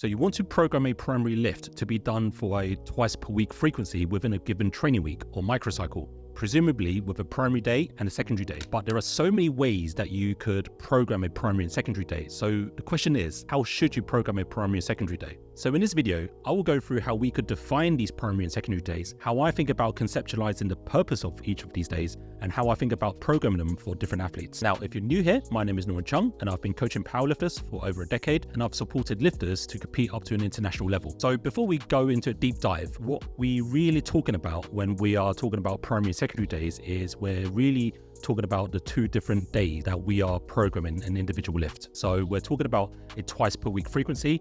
So you want to program a primary lift to be done for a twice per week frequency within a given training week or microcycle, presumably with a primary day and a secondary day. But there are so many ways that you could program a primary and secondary day. So the question is, how should you program a primary and secondary day? So in this video, I will go through how we could define these primary and secondary days, how I think about conceptualizing the purpose of each of these days, and how I think about programming them for different athletes. Now, if you're new here, my name is Norman Chung, and I've been coaching powerlifters for over a decade, and I've supported lifters to compete up to an international level. So before we go into a deep dive, what we're really talking about when we are talking about primary and secondary days is we're really talking about the two different days that we are programming an individual lift. So we're talking about a twice per week frequency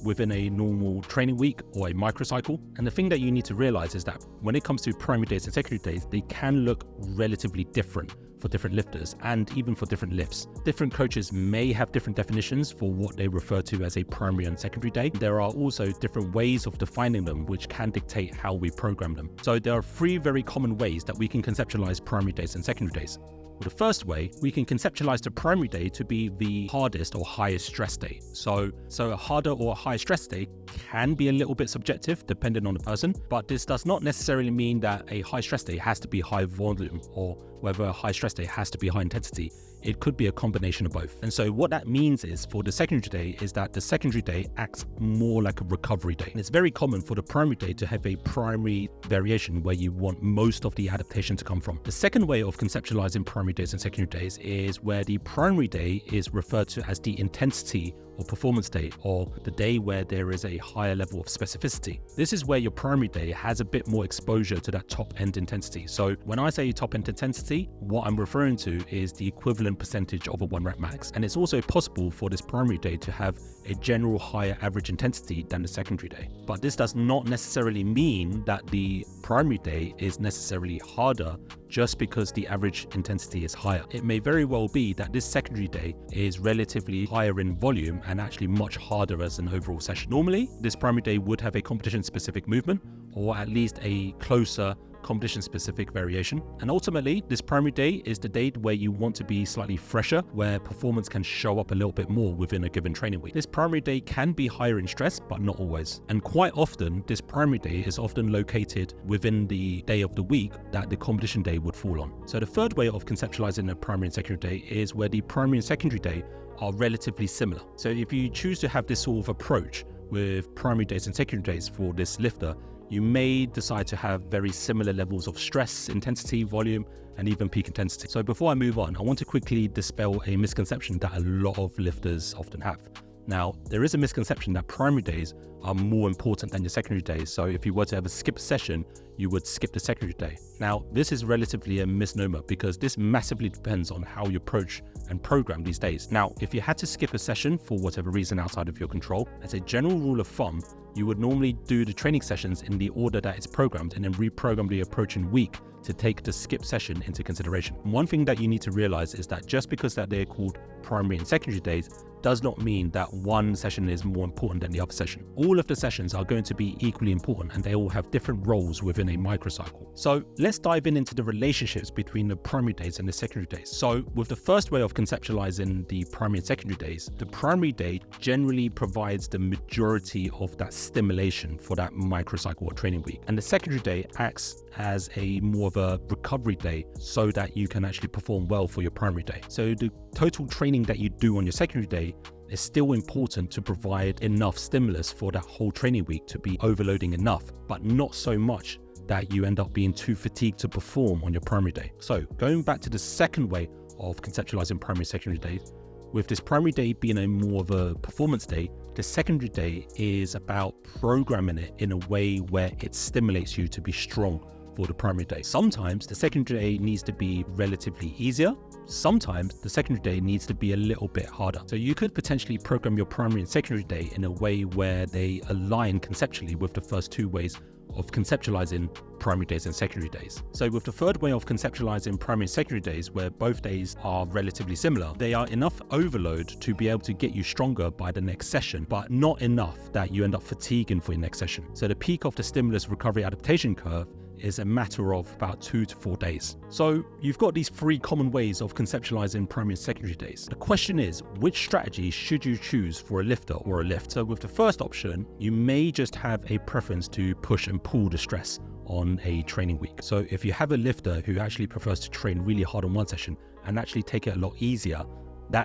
within a normal training week or a microcycle. And the thing that you need to realize is that when it comes to primary days and secondary days, they can look relatively different for different lifters and even for different lifts. Different coaches may have different definitions for what they refer to as a primary and secondary day. There are also different ways of defining them which can dictate how we program them. So there are three very common ways that we can conceptualize primary days and secondary days. Well, the first way, we can conceptualize the primary day to be the hardest or highest stress day. So a harder or high stress day can be a little bit subjective depending on the person, but this does not necessarily mean that a high stress day has to be high volume or whether a high stress day has to be high intensity. It could be a combination of both. And so what that means is for the secondary day is that the secondary day acts more like a recovery day. And it's very common for the primary day to have a primary variation where you want most of the adaptation to come from. The second way of conceptualizing primary days and secondary days is where the primary day is referred to as the intensity or performance day, or the day where there is a higher level of specificity. This is where your primary day has a bit more exposure to that top end intensity. So when I say top end intensity, what I'm referring to is the equivalent percentage of a 1 rep max. And it's also possible for this primary day to have a general higher average intensity than the secondary day. But this does not necessarily mean that the primary day is necessarily harder just because the average intensity is higher. It may very well be that this secondary day is relatively higher in volume and actually much harder as an overall session. Normally, this primary day would have a competition-specific movement or at least a closer competition-specific variation. And ultimately, this primary day is the day where you want to be slightly fresher, where performance can show up a little bit more within a given training week. This primary day can be higher in stress, but not always. And quite often, this primary day is often located within the day of the week that the competition day would fall on. So the third way of conceptualizing a primary and secondary day is where the primary and secondary day are relatively similar. So if you choose to have this sort of approach with primary days and secondary days for this lifter, you may decide to have very similar levels of stress, intensity, volume, and even peak intensity. So before I move on, I want to quickly dispel a misconception that a lot of lifters often have. Now, there is a misconception that primary days are more important than your secondary days. So if you were to ever skip a session, you would skip the secondary day. Now, this is relatively a misnomer because this massively depends on how you approach and program these days. Now, if you had to skip a session for whatever reason outside of your control, as a general rule of thumb, you would normally do the training sessions in the order that it's programmed and then reprogram the approaching week to take the skip session into consideration. One thing that you need to realize is that just because that they're called primary and secondary days does not mean that one session is more important than the other session. All of the sessions are going to be equally important and they all have different roles within a microcycle. So let's dive into the relationships between the primary days and the secondary days. So with the first way of conceptualizing the primary and secondary days, the primary day generally provides the majority of that stimulation for that microcycle or training week. And the secondary day acts as a more of a recovery day so that you can actually perform well for your primary day. So the total training that you do on your secondary day is still important to provide enough stimulus for that whole training week to be overloading enough, but not so much that you end up being too fatigued to perform on your primary day. So going back to the second way of conceptualizing primary and secondary days, with this primary day being a more of a performance day, the secondary day is about programming it in a way where it stimulates you to be strong for the primary day. Sometimes the secondary day needs to be relatively easier. Sometimes the secondary day needs to be a little bit harder. So you could potentially program your primary and secondary day in a way where they align conceptually with the first two ways of conceptualizing primary days and secondary days. So with the third way of conceptualizing primary and secondary days, where both days are relatively similar, they are enough overload to be able to get you stronger by the next session, but not enough that you end up fatiguing for your next session. So the peak of the stimulus recovery adaptation curve is a matter of about 2 to 4 days. So you've got these 3 common ways of conceptualizing primary and secondary days. The question is, which strategy should you choose for a lifter or a lift? So with the first option, you may just have a preference to push and pull the stress on a training week. So if you have a lifter who actually prefers to train really hard on one session and actually take it a lot easier,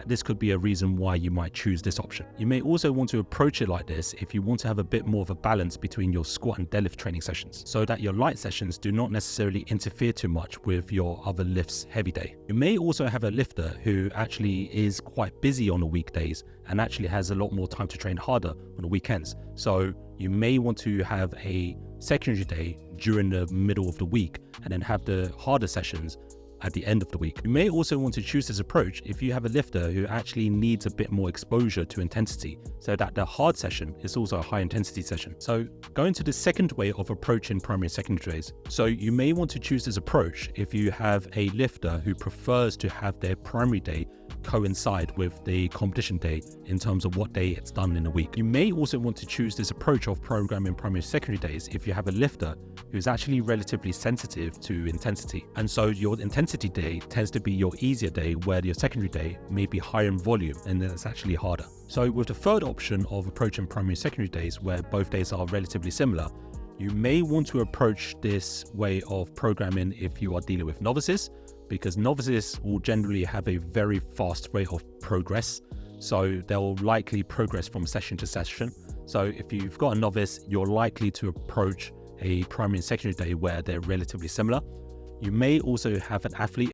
this could be a reason why you might choose this option. You may also want to approach it like this if you want to have a bit more of a balance between your squat and deadlift training sessions, so that your light sessions do not necessarily interfere too much with your other lifts heavy day. You may also have a lifter who actually is quite busy on the weekdays and actually has a lot more time to train harder on the weekends. So you may want to have a secondary day during the middle of the week and then have the harder sessions at the end of the week. You may also want to choose this approach if you have a lifter who actually needs a bit more exposure to intensity, so that the hard session is also a high intensity session. So going to the second way of approaching primary and secondary days. So you may want to choose this approach if you have a lifter who prefers to have their primary day coincide with the competition day in terms of what day it's done in a week. You may also want to choose this approach of programming primary and secondary days if you have a lifter who's actually relatively sensitive to intensity. And so your intensity day tends to be your easier day, where your secondary day may be higher in volume and then it's actually harder. So with the third option of approaching primary and secondary days, where both days are relatively similar, you may want to approach this way of programming if you are dealing with novices, because novices will generally have a very fast rate of progress. So they'll likely progress from session to session. So if you've got a novice, you're likely to approach a primary and secondary day where they're relatively similar. You may also have an athlete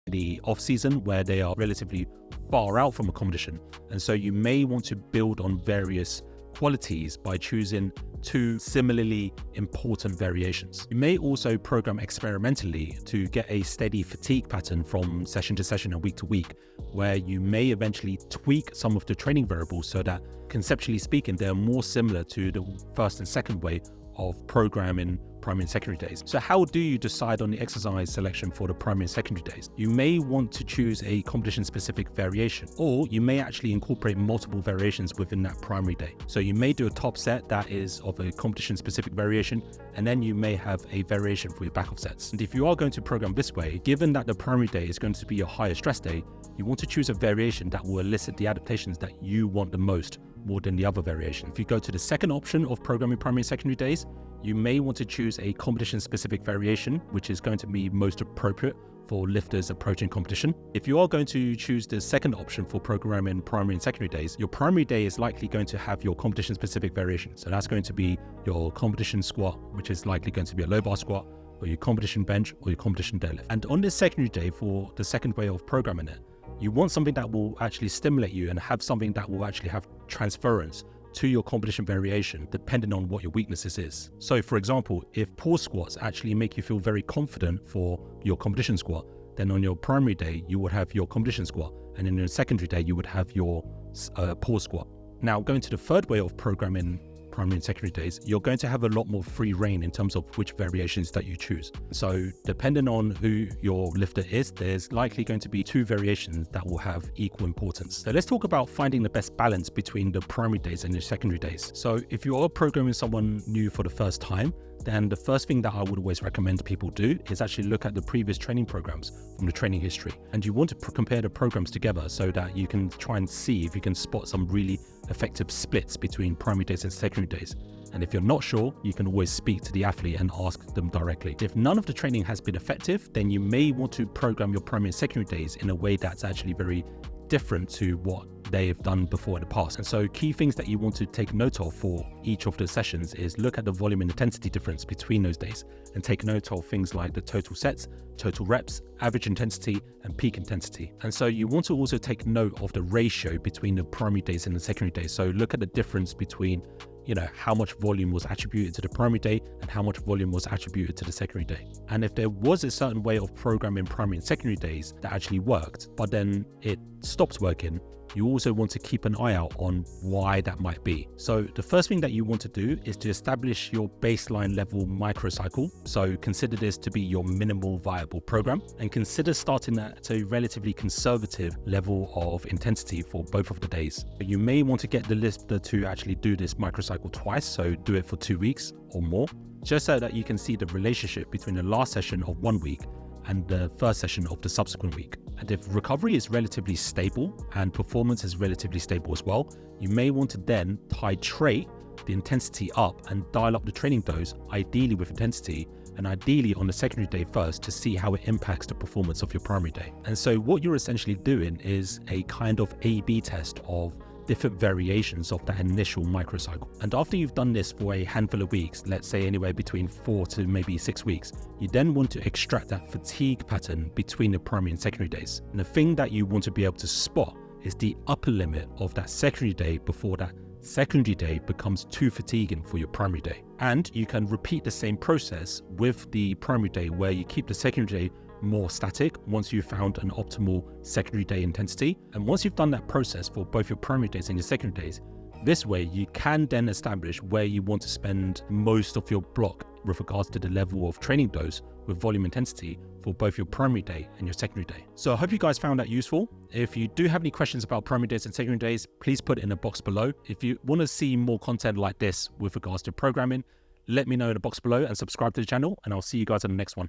in the off season where they are relatively far out from a competition. And so you may want to build on various qualities by choosing 2 similarly important variations. You may also program experimentally to get a steady fatigue pattern from session to session and week to week, where you may eventually tweak some of the training variables so that, conceptually speaking, they're more similar to the first and second way of programming primary and secondary days. So how do you decide on the exercise selection for the primary and secondary days? You may want to choose a competition-specific variation, or you may actually incorporate multiple variations within that primary day. So you may do a top set that is of a competition-specific variation, and then you may have a variation for your back-off sets. And if you are going to program this way, given that the primary day is going to be your higher stress day, you want to choose a variation that will elicit the adaptations that you want the most, more than the other variation. If you go to the second option of programming primary and secondary days, you may want to choose a competition-specific variation, which is going to be most appropriate for lifters approaching competition. If you are going to choose the second option for programming primary and secondary days, your primary day is likely going to have your competition-specific variation. So that's going to be your competition squat, which is likely going to be a low bar squat, or your competition bench, or your competition deadlift. And on this secondary day, for the second way of programming it, you want something that will actually stimulate you and have something that will actually have transference to your competition variation, depending on what your weaknesses is. So for example, if pause squats actually make you feel very confident for your competition squat, then on your primary day, you would have your competition squat, and in your secondary day, you would have your pause squat. Now, going to the third way of programming primary and secondary days, you're going to have a lot more free reign in terms of which variations that you choose. So depending on who your lifter is, there's likely going to be 2 variations that will have equal importance. So let's talk about finding the best balance between the primary days and the secondary days. So if you are programming someone new for the first time, then the first thing that I would always recommend people do is actually look at the previous training programs from the training history. And you want to compare the programs together so that you can try and see if you can spot some really effective splits between primary days and secondary days. And if you're not sure, you can always speak to the athlete and ask them directly. If none of the training has been effective, then you may want to program your primary and secondary days in a way that's actually very different to what they have done before in the past. And so key things that you want to take note of for each of the sessions is look at the volume and intensity difference between those days, and take note of things like the total sets, total reps, average intensity, and peak intensity. And so you want to also take note of the ratio between the primary days and the secondary days. So look at the difference between how much volume was attributed to the primary day and how much volume was attributed to the secondary day. And if there was a certain way of programming primary and secondary days that actually worked, but then it stopped working, you also want to keep an eye out on why that might be. So the first thing that you want to do is to establish your baseline level microcycle. So consider this to be your minimal viable program, and consider starting at a relatively conservative level of intensity for both of the days. You may want to get the listener to actually do this microcycle twice, so do it for 2 weeks or more, just so that you can see the relationship between the last session of 1 week and the first session of the subsequent week. And if recovery is relatively stable and performance is relatively stable as well, you may want to then titrate the intensity up and dial up the training dose, ideally with intensity, and ideally on the secondary day first, to see how it impacts the performance of your primary day. And so what you're essentially doing is a kind of A/B test of different variations of that initial microcycle. And after you've done this for a handful of weeks, let's say anywhere between 4 to maybe 6 weeks, you then want to extract that fatigue pattern between the primary and secondary days. And the thing that you want to be able to spot is the upper limit of that secondary day before that secondary day becomes too fatiguing for your primary day. And you can repeat the same process with the primary day, where you keep the secondary day more static once you've found an optimal secondary day intensity. And once you've done that process for both your primary days and your secondary days, this way you can then establish where you want to spend most of your block with regards to the level of training dose with volume intensity for both your primary day and your secondary day. So I hope you guys found that useful. If you do have any questions about primary days and secondary days, please put it in the box below. If you want to see more content like this with regards to programming, let me know in the box below and subscribe to the channel, and I'll see you guys in the next one.